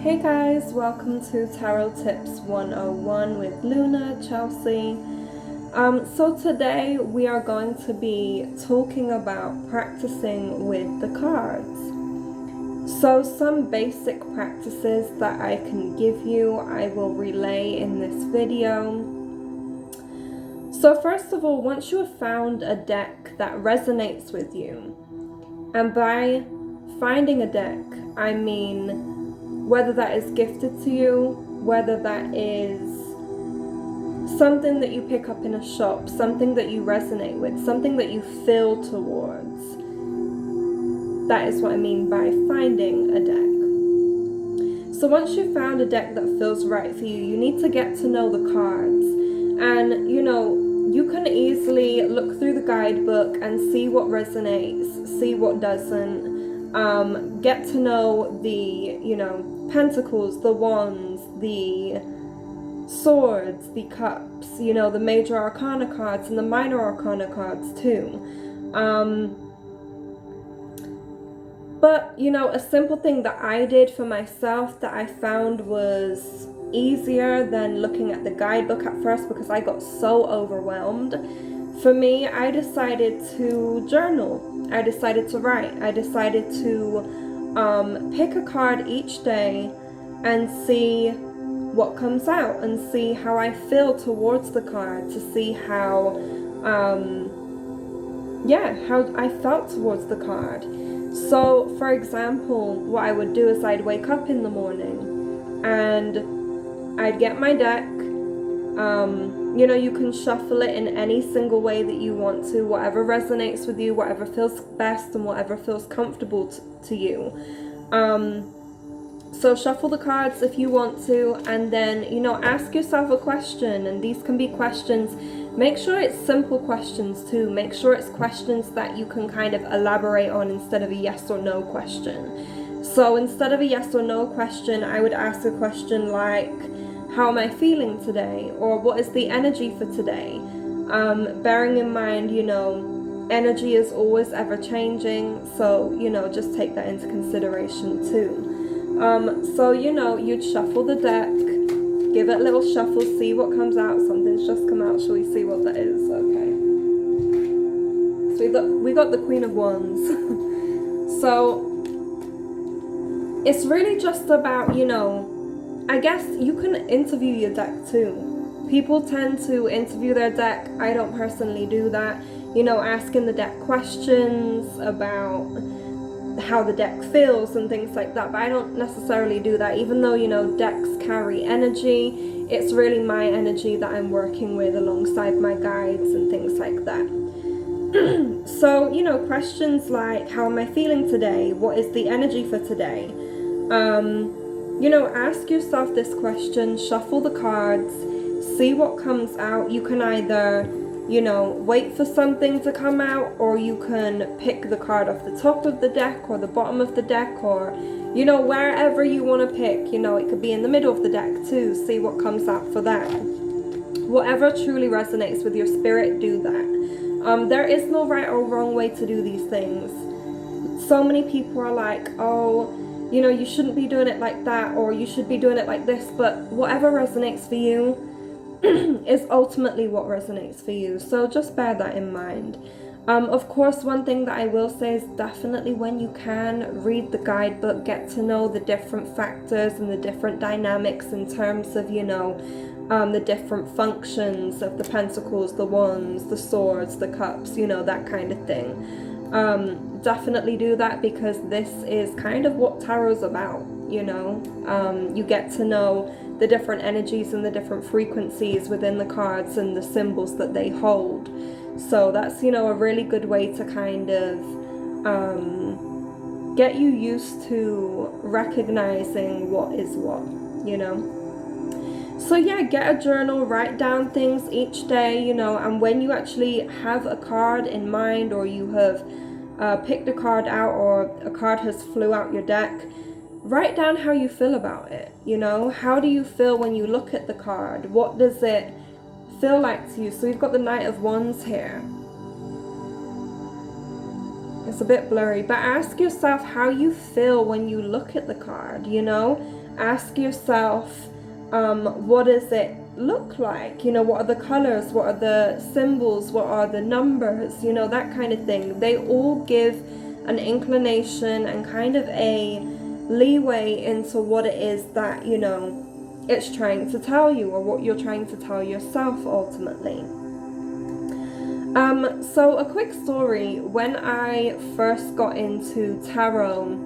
Hey guys, welcome to Tarot Tips 101 with Luna, Chelsea. So today we are going to be talking about practicing with the cards. So some basic practices that I can give you, I will relay in this video. So first of all, once you have found a deck that resonates with you, and by finding a deck, I mean whether that is gifted to you, whether that is something that you pick up in a shop, something that you resonate with, something that you feel towards. That is what I mean by finding a deck. So once you've found a deck that feels right for you, you need to get to know the cards. And you can easily look through the guidebook and see what resonates, see what doesn't. Get to know the, pentacles, the wands, the swords, the cups, the major arcana cards and the minor arcana cards too. But, a simple thing that I did for myself that I found was easier than looking at the guidebook at first because I got so overwhelmed. For me, I decided to journal. I decided to write. I decided to pick a card each day and see what comes out and see how I feel towards the card, to see how I felt towards the card. So, for example, what I would do is I'd wake up in the morning and I'd get my deck. You can shuffle it in any single way that you want to, whatever resonates with you, whatever feels best and whatever feels comfortable to you. So shuffle the cards if you want to, and then, ask yourself a question. And these can be questions. Make sure it's simple questions too. Make sure it's questions that you can kind of elaborate on instead of a yes or no question. So instead of a yes or no question, I would ask a question like, how am I feeling today? Or what is the energy for today? Bearing in mind, energy is always ever changing. So, just take that into consideration too. So, you'd shuffle the deck, give it a little shuffle, see what comes out. Something's just come out. Shall we see what that is? Okay. So we got the Queen of Wands. So it's really just about, I guess you can interview your deck too. People tend to interview their deck. I don't personally do that. Asking the deck questions about how the deck feels and things like that. But I don't necessarily do that. Even though, decks carry energy, it's really my energy that I'm working with alongside my guides and things like that. So, questions like, how am I feeling today? What is the energy for today? Ask yourself this question, shuffle the cards, see what comes out. You can either, wait for something to come out, or you can pick the card off the top of the deck or the bottom of the deck, or, wherever you want to pick. It could be in the middle of the deck too. See what comes out for that. Whatever truly resonates with your spirit, do that. There is no right or wrong way to do these things. So many people are like, oh, you shouldn't be doing it like that, or you should be doing it like this. But whatever resonates for you is ultimately what resonates for you. So just bear that in mind. Of course, one thing that I will say is definitely, when you can, read the guidebook, get to know the different factors and the different dynamics in terms of, the different functions of the pentacles, the wands, the swords, the cups, that kind of thing. Definitely do that, because this is kind of what tarot's about. You get to know the different energies and the different frequencies within the cards and the symbols that they hold. So that's, a really good way to kind of get you used to recognizing what is what, So yeah, get a journal, write down things each day, and when you actually have a card in mind, or you have picked a card out, or a card has flew out your deck, write down how you feel about it. How do you feel when you look at the card? What does it feel like to you? So you've got the Knight of Wands here. It's a bit blurry, but ask yourself how you feel when you look at the card, ask yourself, what does it look like? You know, what are the colors? What are the symbols? What are the numbers? You know, that kind of thing. They all give an inclination and kind of a leeway into what it is that, you know, it's trying to tell you, or what you're trying to tell yourself ultimately. So a quick story. When I first got into tarot,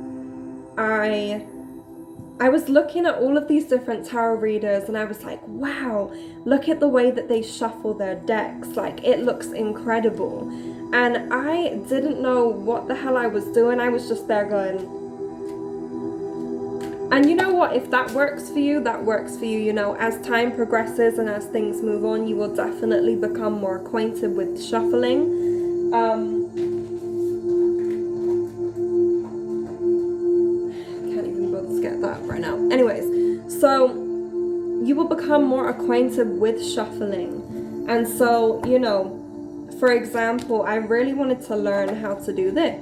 I was looking at all of these different tarot readers and I was like, wow, look at the way that they shuffle their decks. Like, it looks incredible. And I didn't know what the hell I was doing. I was just there going. And you know what? If that works for you, that works for you. You know, as time progresses and as things move on, you will definitely become more acquainted with shuffling. Can't even bother to get that right now. Anyways, so you will become more acquainted with shuffling. And so, you know, for example, I really wanted to learn how to do this.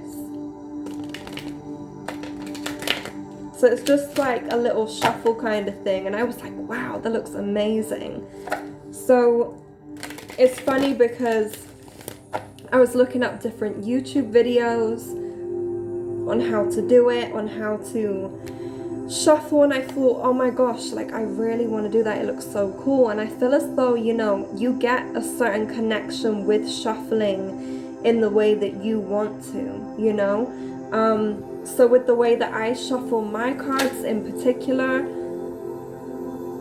So it's just like a little shuffle kind of thing. And I was like, wow, that looks amazing. So it's funny because I was looking up different YouTube videos on how to do it, on how to shuffle. And I thought, oh my gosh, like I really want to do that. It looks so cool. And I feel as though, you know, you get a certain connection with shuffling in the way that you want to, you know. So with the way that I shuffle my cards in particular,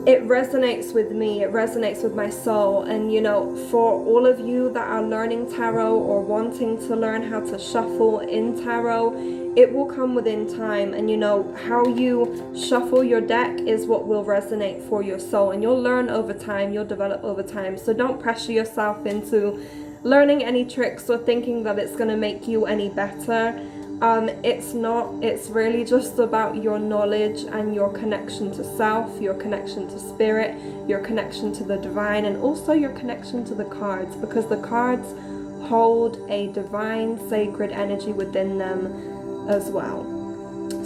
it resonates with me, it resonates with my soul. And you know, for all of you that are learning tarot or wanting to learn how to shuffle in tarot, it will come within time. And you know, how you shuffle your deck is what will resonate for your soul, and you'll learn over time, you'll develop over time. So don't pressure yourself into learning any tricks or thinking that it's going to make you any better. It's not. It's really just about your knowledge and your connection to self, your connection to spirit, your connection to the divine, and also your connection to the cards, because the cards hold a divine, sacred energy within them as well.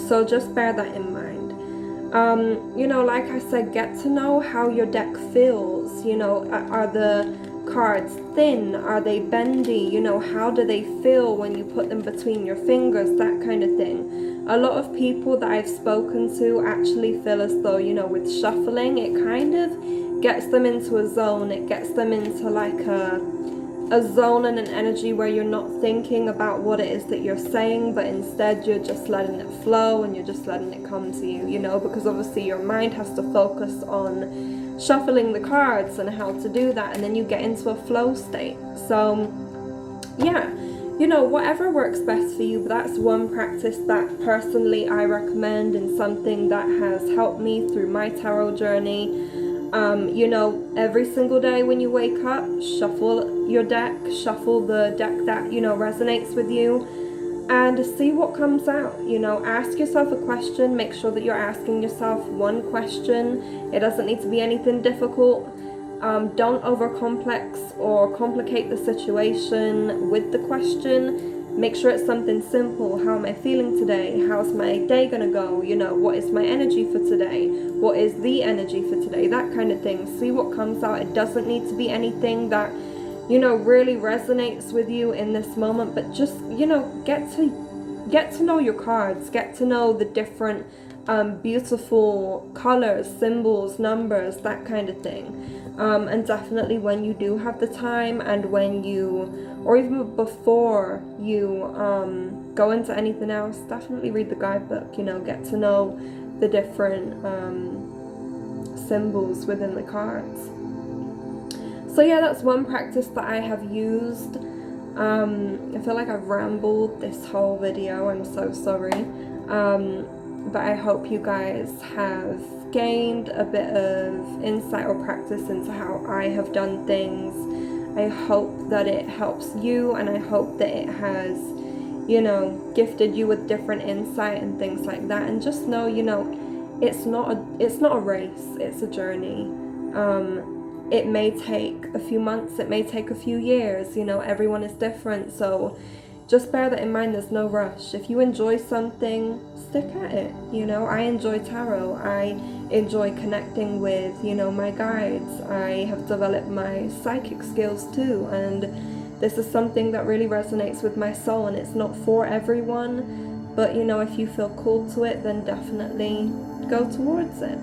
So just bear that in mind. You know, like I said, get to know how your deck feels. You know, are the cards thin? Are they bendy? You know, how do they feel when you put them between your fingers? That kind of thing. A lot of people that I've spoken to actually feel as though, you know, with shuffling, it kind of gets them into a zone. It gets them into like a zone and an energy where you're not thinking about what it is that you're saying, but instead you're just letting it flow and you're just letting it come to you, you know, because obviously your mind has to focus on shuffling the cards and how to do that, and then you get into a flow state. So yeah, you know, whatever works best for you, but that's one practice that personally I recommend and something that has helped me through my tarot journey. You know, every single day when you wake up, shuffle your deck, shuffle the deck that, you know, resonates with you, and see what comes out. You know, ask yourself a question. Make sure that you're asking yourself one question. It doesn't need to be anything difficult. Don't overcomplex or complicate the situation with the question. Make sure it's something simple. How am I feeling today? How's my day gonna go? You know, what is my energy for today? What is the energy for today? That kind of thing. See what comes out. It doesn't need to be anything that, you know, really resonates with you in this moment, but just, you know, get to know your cards, get to know the different beautiful colors, symbols, numbers, that kind of thing. And definitely when you do have the time, and when you, or even before you go into anything else, definitely read the guidebook. You know, get to know the different symbols within the cards. So yeah, that's one practice that I have used. I feel like I've rambled this whole video, I'm so sorry. But I hope you guys have gained a bit of insight or practice into how I have done things. I hope that it helps you, and I hope that it has, you know, gifted you with different insight and things like that. And just know, you know, it's not a race, it's a journey. It may take a few months, it may take a few years, you know, everyone is different. So, just bear that in mind. There's no rush. If you enjoy something, stick at it. You know, I enjoy tarot. I enjoy connecting with, you know, my guides. I have developed my psychic skills too, and this is something that really resonates with my soul, and it's not for everyone, but you know, if you feel called to it, then definitely go towards it.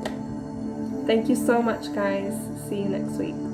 Thank you so much, guys. See you next week.